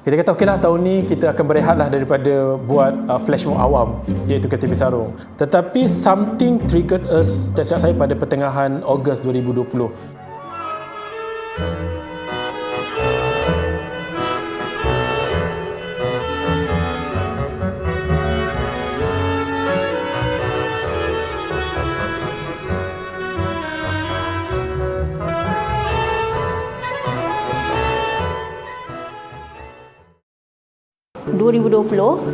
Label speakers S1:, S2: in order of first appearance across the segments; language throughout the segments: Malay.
S1: Kita kata okeylah tahun ni kita akan berehatlah daripada buat flash mob awam iaitu KTP Sarung. Tetapi something triggered us, tak silap saya, pada pertengahan Ogos 2020.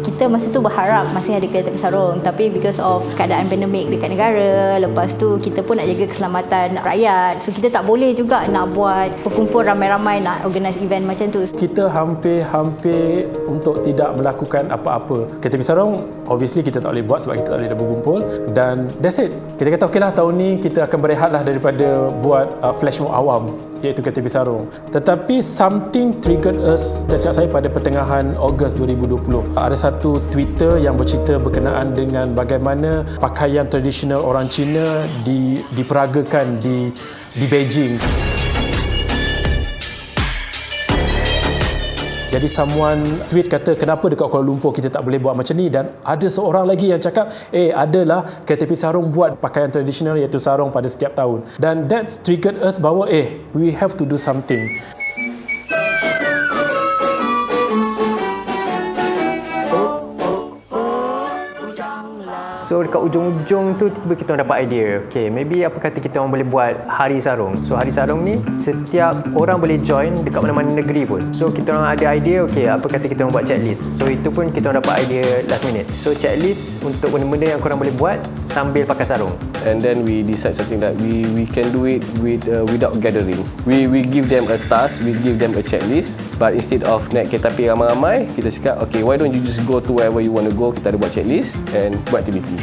S2: Kita masa tu berharap masih ada KTP Sarung, tapi because of keadaan pandemik dekat negara, lepas tu kita pun nak jaga keselamatan rakyat, so kita tak boleh juga nak buat berkumpul ramai-ramai nak organise event macam tu.
S1: Kita hampir untuk tidak melakukan apa-apa. KTP Sarung obviously kita tak boleh buat sebab kita tak boleh berkumpul, dan that's it. Kita kata okeylah tahun ni kita akan berehatlah daripada buat flash mob awam iaitu KTP Sarung. Tetapi something triggered us, tak silap saya, pada pertengahan Ogos 2020. Ada satu Twitter yang bercerita berkenaan dengan bagaimana pakaian tradisional orang Cina diperagakan di Beijing. Jadi someone tweet kata kenapa dekat Kuala Lumpur kita tak boleh buat macam ni, dan ada seorang lagi yang cakap adalah KTP Sarung buat pakaian tradisional iaitu sarung pada setiap tahun. Dan that triggered us bahawa we have to do something.
S3: So dekat ujung-ujung tu tiba-tiba kita orang dapat idea, okay, maybe apa kata kita orang boleh buat Hari Sarung. So Hari Sarung ni setiap orang boleh join dekat mana-mana negeri pun. So kita orang ada idea, okay, apa kata kita orang buat checklist. So itu pun kita orang dapat idea last minute. So checklist untuk benda-benda yang korang boleh buat sambil pakai sarung.
S4: And then we decide something that we can do it without gathering. We give them a task, we give them a checklist, but instead of naik kereta api ramai-ramai, kita cakap, okay, why don't you just go to wherever you want to go, kita ada buat checklist and buat aktiviti.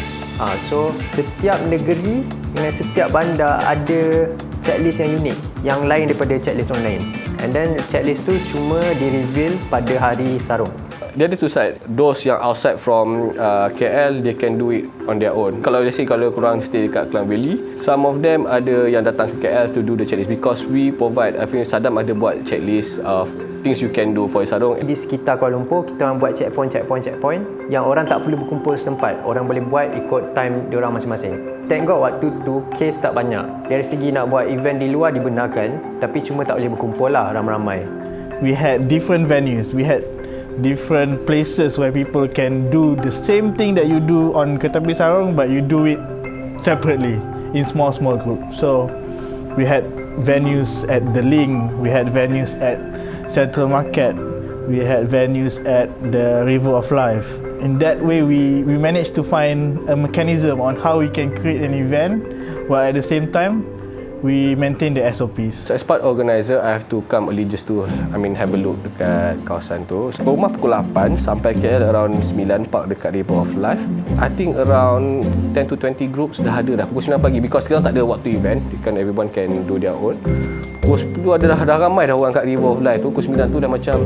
S3: So setiap negeri dengan setiap bandar ada checklist yang unik, yang lain daripada checklist orang lain. And then checklist tu cuma di-reveal pada Hari Sarung.
S4: Dia ada two side. Those yang outside from KL, they can do it on their own. Kalau let's say kalau korang stay dekat Klang Valley, some of them ada yang datang ke KL to do the checklist, because we provide, I think Sadam ada buat checklist of things you can do for sarung.
S3: Di sekitar Kuala Lumpur, kita orang buat checkpoint yang orang tak perlu berkumpul setempat. Orang boleh buat ikut time diorang masing-masing. Thank God waktu tu kes tak banyak. Dari segi nak buat event di luar dibenarkan, tapi cuma tak boleh berkumpul lah ramai-ramai.
S5: We had different venues. We had different places where people can do the same thing that you do on KTP Sarung, but you do it separately in small groups. So we had venues at The Link, we had venues at Central Market, we had venues at the River of Life. In that way, we managed to find a mechanism on how we can create an event while at the same time we maintain the SOPs.
S4: So as part organizer, I have to come early just to have a look dekat kawasan tu. So, rumah pukul 8 sampai KL around 9, park dekat River of Life. I think around 10 to 20 groups dah ada dah pukul 9 pagi, because kita tak ada waktu event, kan everyone can do their own. Pukul 10 dah ramai dah orang kat River of Life tu. Pukul 9 tu dah macam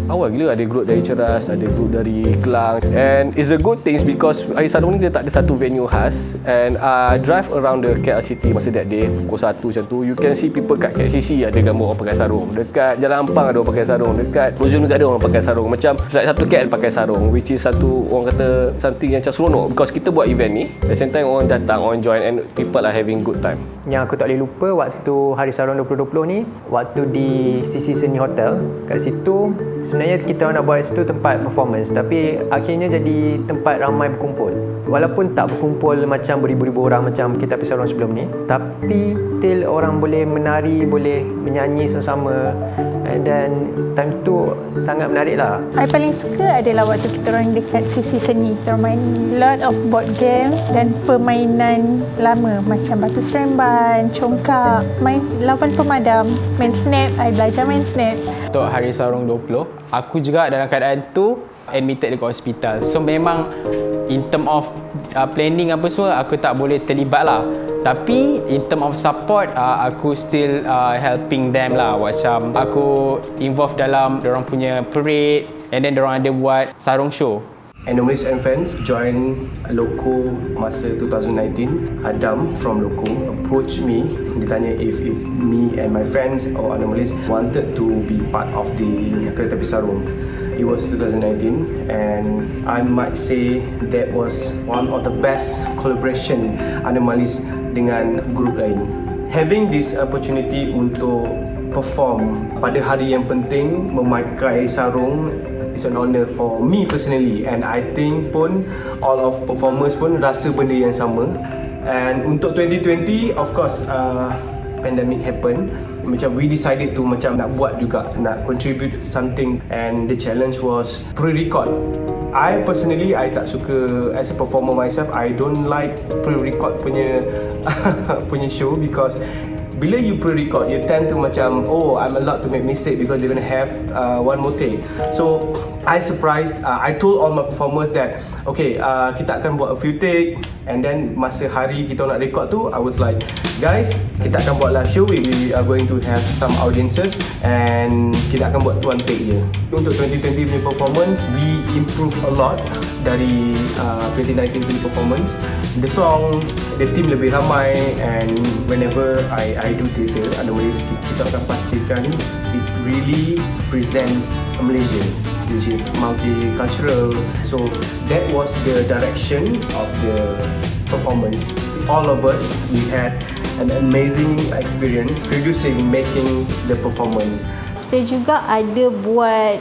S4: awal gila, ada group dari Ceras, ada group dari Kelang. And it's a good thing because Hari Sarung ni dia tak ada satu venue khas, and drive around the KL city masa that day pukul 1 macam tu, you can see people kat KCC ada gambar orang pakai sarung, dekat Jalan Ampang ada orang pakai sarung, dekat Bojong juga ada orang pakai sarung. Macam satu KL pakai sarung, which is satu orang kata something yang macam seronok, because kita buat event ni at the same time orang datang, orang join, and people are having good time.
S3: Yang aku tak boleh lupa waktu Hari Sarung 2020 ni, waktu di Sisi Seni Hotel, kat situ sebenarnya kita nak buat situ tempat performance, tapi akhirnya jadi tempat ramai berkumpul. Walaupun tak berkumpul macam beribu-ribu orang macam KTP Sarung sebelum ni, tapi still orang boleh menari, boleh menyanyi sama-sama, and then time tu sangat menarik lah.
S6: Saya paling suka adalah waktu kita orang dekat Sisi Seni. Kita main lot of board games dan permainan lama macam batu seremban, congkak, main lawan pemadam, main snap. Saya belajar main snap.
S7: Untuk Hari Sarung 20, aku juga dalam keadaan tu admitted dekat hospital. So memang in term of planning apa semua, aku tak boleh terlibat lah. Tapi in term of support, aku still helping them lah. Macam aku involved dalam dorang punya parade, and then dorang ada buat sarung show.
S8: Anomalies and friends join Loco masa 2019. Adam from Loco approached me. Dia tanya if me and my friends or Anomalies wanted to be part of the Kereta Api Sarung. It was 2019 and I might say that was one of the best collaboration Anomalies dengan grup lain. Having this opportunity untuk perform pada hari yang penting, memakai sarung, it's an honor for me personally, and I think pun all of performers pun rasa benda yang sama. And untuk 2020, of course, pandemic happen. Macam we decided to macam nak buat juga, nak contribute something, and the challenge was pre-record. I personally, I tak suka as a performer myself. I don't like pre-record punya punya show because bila you pre-record, you tend to macam, oh, I'm allowed to make mistake because they're gonna have one more take. So I surprised. I told all my performers that okay, kita akan buat a few take, and then masa hari kita nak record tu, I was like, guys, kita akan buat live show. We are going to have some audiences, and kita akan buat one take je. Untuk 2020 punya performance, we improve a lot dari 2019 punya performance. The songs, the team lebih ramai, and whenever I do theatre, Anomalies, kita akan pastikan it really presents Malaysia, which is multicultural. So that was the direction of the performance. All of us, we had an amazing experience producing, making the performance.
S2: Kita juga ada buat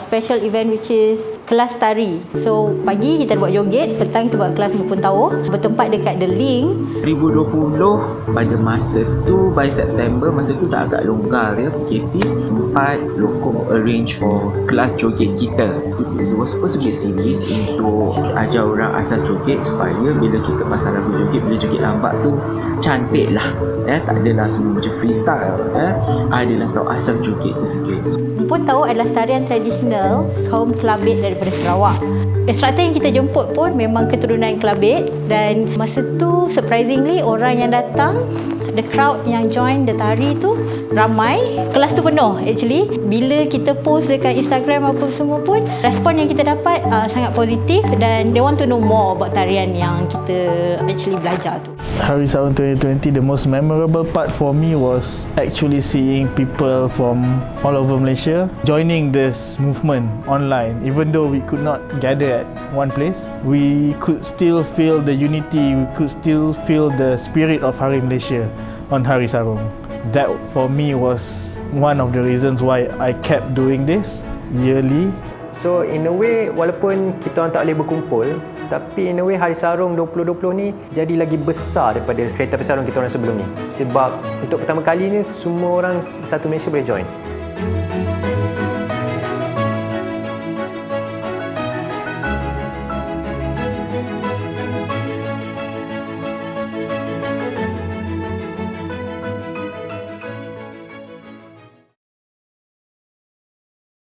S2: special event which is kelas tari. So pagi kita buat joget, petang kita buat kelas mempun tahu, bertempat dekat The Link.
S9: 2020 pada masa tu, by September, masa tu dah agak longgar ya PKP, sempat Loco arrange for kelas joget kita. It was supposed to be a series untuk ajar orang asas joget supaya bila kita pasang lagu joget, bila joget lambat tu cantik lah ya, tak adalah semua macam freestyle ya, adalah tahu asas joget tu sikit.
S2: Mempun tahu adalah tarian tradisional kaum Kelabit daripada Sarawak. Instruktor yang kita jemput pun memang keturunan Kelabit, dan masa tu surprisingly orang yang datang, the crowd yang join the tari tu ramai. Kelas tu penuh actually. Bila kita post dekat Instagram apa semua pun, respon yang kita dapat sangat positif, dan they want to know more about tarian yang kita actually belajar tu.
S5: Hari Sarung 2020, the most memorable part for me was actually seeing people from all over Malaysia joining this movement online. Even though we could not gather at one place, we could still feel the unity, we could still feel the spirit of Hari Malaysia on Hari Sarung. That for me was one of the reasons why I kept doing this yearly.
S3: So in a way, walaupun kita orang tak boleh berkumpul, tapi in a way Hari Sarung 2020 ni jadi lagi besar daripada Kereta Api Sarung kita orang sebelum ni. Sebab untuk pertama kali ni semua orang di satu Malaysia boleh join.